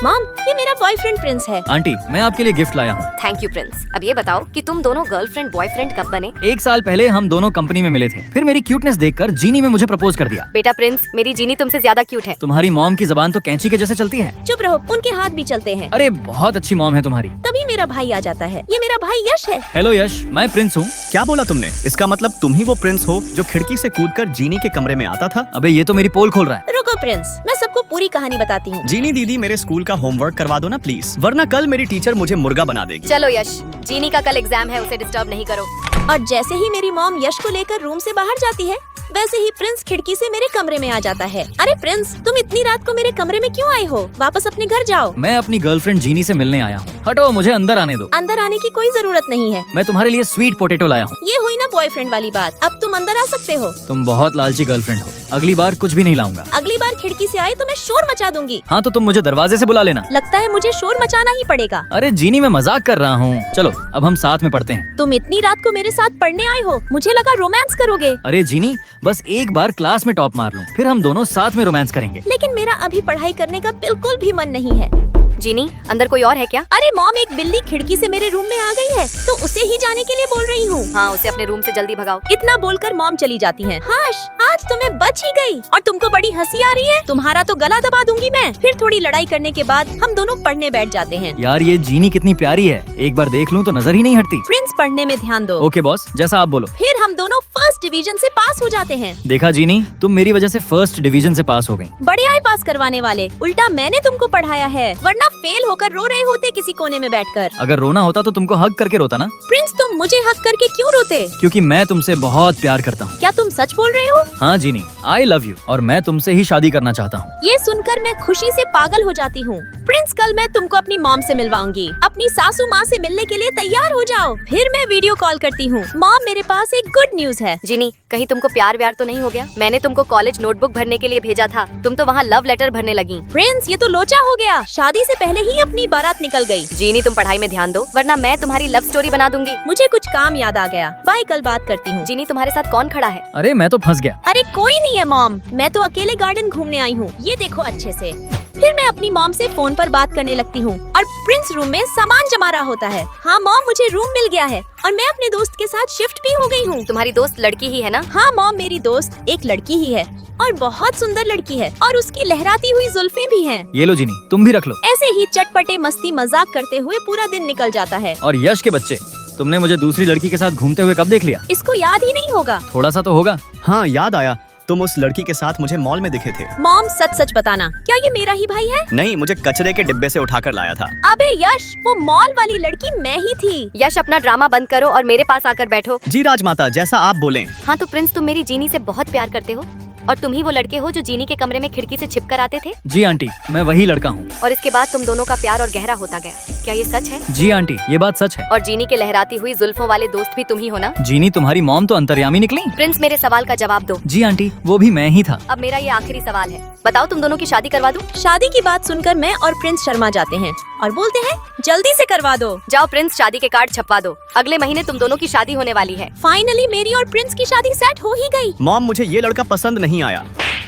Mom, ये मेरा boyfriend Prince है। आंटी, मैं आपके लिए गिफ्ट लाया हूँ। Thank you Prince. अब ये बताओ कि तुम दोनों गर्लफ्रेंड बॉयफ्रेंड कब बने? 1 साल पहले हम दोनों कंपनी में मिले थे। फिर मेरी क्यूटनेस देखकर जीनी ने मुझे प्रपोज कर दिया। बेटा प्रिंस, मेरी जीनी तुमसे ज्यादा क्यूट है। तुम्हारी मॉम की जबान तो कैंची के जैसे चलती है। चुप रहो, उनके हाथ भी चलते हैं। अरे बहुत अच्छी मॉम है तुम्हारी। तभी मेरा भाई आ जाता है। ये मेरा भाई यश है। हेलो यश, मैं प्रिंस हूँ। क्या बोला तुमने? इसका मतलब तुम ही वो प्रिंस हो जो खिड़की से कूदकर जीनी के कमरे में आता था? अबे ये तो मेरी पोल खोल रहा है। रुको प्रिंस, मैं सबको पूरी कहानी बताती हूँ। जीनी दीदी, मेरे स्कूल का होमवर्क करवा दो ना प्लीज, वरना कल मेरी टीचर मुझे मुर्गा बना देगी। चलो यश, जीनी का कल एग्जाम है, उसे डिस्टर्ब नहीं करो। और जैसे ही मेरी मॉम यश को लेकर रूम से बाहर जाती है, वैसे ही प्रिंस खिड़की से मेरे कमरे में आ जाता है। अरे प्रिंस, तुम इतनी रात को मेरे कमरे में क्यों आए हो? वापस अपने घर जाओ। मैं अपनी गर्लफ्रेंड जीनी से मिलने आया हूँ। हटो, मुझे अंदर आने दो। अंदर आने की कोई जरूरत नहीं है। मैं तुम्हारे लिए स्वीट पोटैटो लाया हूँ। ये हुई ना बॉयफ्रेंड वाली बात। अब तुम अंदर आ सकते हो। तुम बहुत लालची गर्लफ्रेंड हो। अगली बार कुछ भी नहीं लाऊंगा। अगली बार खिड़की से आए तो मैं शोर मचा दूंगी। हाँ तो तुम मुझे दरवाजे से बुला लेना। लगता है मुझे शोर मचाना ही पड़ेगा। अरे जीनी, मैं मजाक कर रहा हूँ। चलो अब हम साथ में पढ़ते हैं। तुम इतनी रात को मेरे साथ पढ़ने आए हो, मुझे लगा रोमांस करोगे। अरे जीनी, बस एक बार क्लास में टॉप मार लूं, फिर हम दोनों साथ में रोमांस करेंगे। लेकिन मेरा अभी पढ़ाई करने का बिल्कुल भी मन नहीं है। जीनी, अंदर कोई और है क्या? अरे मॉम, एक बिल्ली खिड़की से मेरे रूम में आ गई है, तो उसे ही जाने के लिए बोल रही हूँ। हाँ, उसे अपने रूम से जल्दी भगाओ। इतना बोलकर मॉम चली जाती है। हाश, आज तो मैं बच ही गई। और तुमको बड़ी हंसी आ रही है? तुम्हारा तो गला दबा दूंगी मैं। फिर थोड़ी लड़ाई करने के बाद हम दोनों पढ़ने बैठ जाते हैं। यार ये जीनी कितनी प्यारी है, एक बार देख लूं तो नजर ही नहीं हटती। प्रिंस, पढ़ने में ध्यान दो। ओके बॉस, जैसा आप बोलो। फिर हम दोनों फर्स्ट डिवीजन से पास हो जाते हैं। देखा जीनी, तुम मेरी वजह से फर्स्ट डिवीजन से पास हो गई। बड़े आए पास करवाने वाले, उल्टा मैंने तुमको पढ़ाया है, वरना फेल होकर रो रहे होते किसी कोने में बैठकर। अगर रोना होता तो तुमको हग करके रोता ना। प्रिंस, तुम मुझे हक करके क्यों रोते? क्योंकि मैं तुमसे बहुत प्यार करता हूँ। क्या तुम सच बोल रहे हो? हाँ जीनी, आई लव यू, और मैं तुमसे ही शादी करना चाहता हूँ। ये सुनकर मैं खुशी से पागल हो जाती हूँ। प्रिंस, कल मैं तुमको अपनी मॉम से मिलवाऊंगी। अपनी सासू माँ से मिलने के लिए तैयार हो जाओ। फिर मैं वीडियो कॉल करती हूँ। मॉम, मेरे पास एक गुड न्यूज है। जीनी, कहीं तुमको प्यार व्यार तो नहीं हो गया? मैंने तुमको कॉलेज नोटबुक भरने के लिए भेजा था, तुम तो वहाँ लव लेटर भरने लगी। प्रिंस, ये तो लोचा हो गया। शादी से पहले ही अपनी बारात निकल गई। जीनी, तुम पढ़ाई में ध्यान दो, वरना मैं तुम्हारी लव स्टोरी बना दूंगी। मुझे कुछ काम याद आ गया। बाय, कल बात करती हूँ। जीनी, तुम्हारे साथ कौन खड़ा है? अरे मैं तो फंस गया। अरे कोई नहीं है मॉम, मैं तो अकेले गार्डन घूमने आई हूँ। ये देखो अच्छे से। फिर मैं अपनी मॉम से फोन पर बात करने लगती हूँ और प्रिंस रूम में सामान जमा रहा होता है। हाँ मॉम, मुझे रूम मिल गया है और मैं अपने दोस्त के साथ शिफ्ट भी हो गई हूँ। तुम्हारी दोस्त लड़की ही है ना? हाँ मॉम, मेरी दोस्त एक लड़की ही है और बहुत सुंदर लड़की है, और उसकी लहराती हुई जुल्फें भी हैं। ये लो जीनी, तुम भी रख लो। ऐसे ही चटपटे मस्ती मजाक करते हुए पूरा दिन निकल जाता है। और यश के बच्चे, तुमने मुझे दूसरी लड़की के साथ घूमते हुए कब देख लिया? इसको याद ही नहीं होगा। थोड़ा सा तो होगा। हाँ याद आया, तुम उस लड़की के साथ मुझे मॉल में दिखे थे। मॉम, सच सच बताना, क्या ये मेरा ही भाई है? नहीं, मुझे कचरे के डिब्बे से उठाकर लाया था। अबे यश, वो मॉल वाली लड़की मैं ही थी। यश, अपना ड्रामा बंद करो और मेरे पास आकर बैठो। जी राजमाता, जैसा आप बोलें। हाँ तो प्रिंस, तुम मेरी जीनी से बहुत प्यार करते हो, और तुम ही वो लड़के हो जो जीनी के कमरे में खिड़की से छिप कर आते थे। जी आंटी, मैं वही लड़का हूँ। और इसके बाद तुम दोनों का प्यार और गहरा होता गया। क्या ये सच है? जी आंटी, ये बात सच है। और जीनी के लहराती हुई जुल्फों वाले दोस्त भी तुम ही हो ना? जीनी, तुम्हारी मॉम तो अंतर्यामी निकली। प्रिंस, मेरे सवाल का जवाब दो। जी आंटी, वो भी मैं ही था। अब मेरा ये आखिरी सवाल है, बताओ तुम दोनों की शादी करवा दूं? शादी की बात सुनकर मैं और प्रिंस शर्मा जाते हैं और बोलते हैं, जल्दी से करवा दो। जाओ प्रिंस, शादी के कार्ड छपवा दो, अगले महीने तुम दोनों की शादी होने वाली है। फाइनली मेरी और प्रिंस की शादी सेट हो ही गई। मॉम, मुझे ये लड़का पसंद नहीं आया।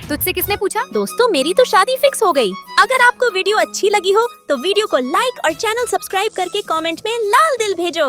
तुझसे किसने पूछा? दोस्तों, मेरी तो शादी फिक्स हो गई। अगर आपको वीडियो अच्छी लगी हो तो वीडियो को लाइक और चैनल सब्सक्राइब करके कमेंट में लाल दिल भेजो।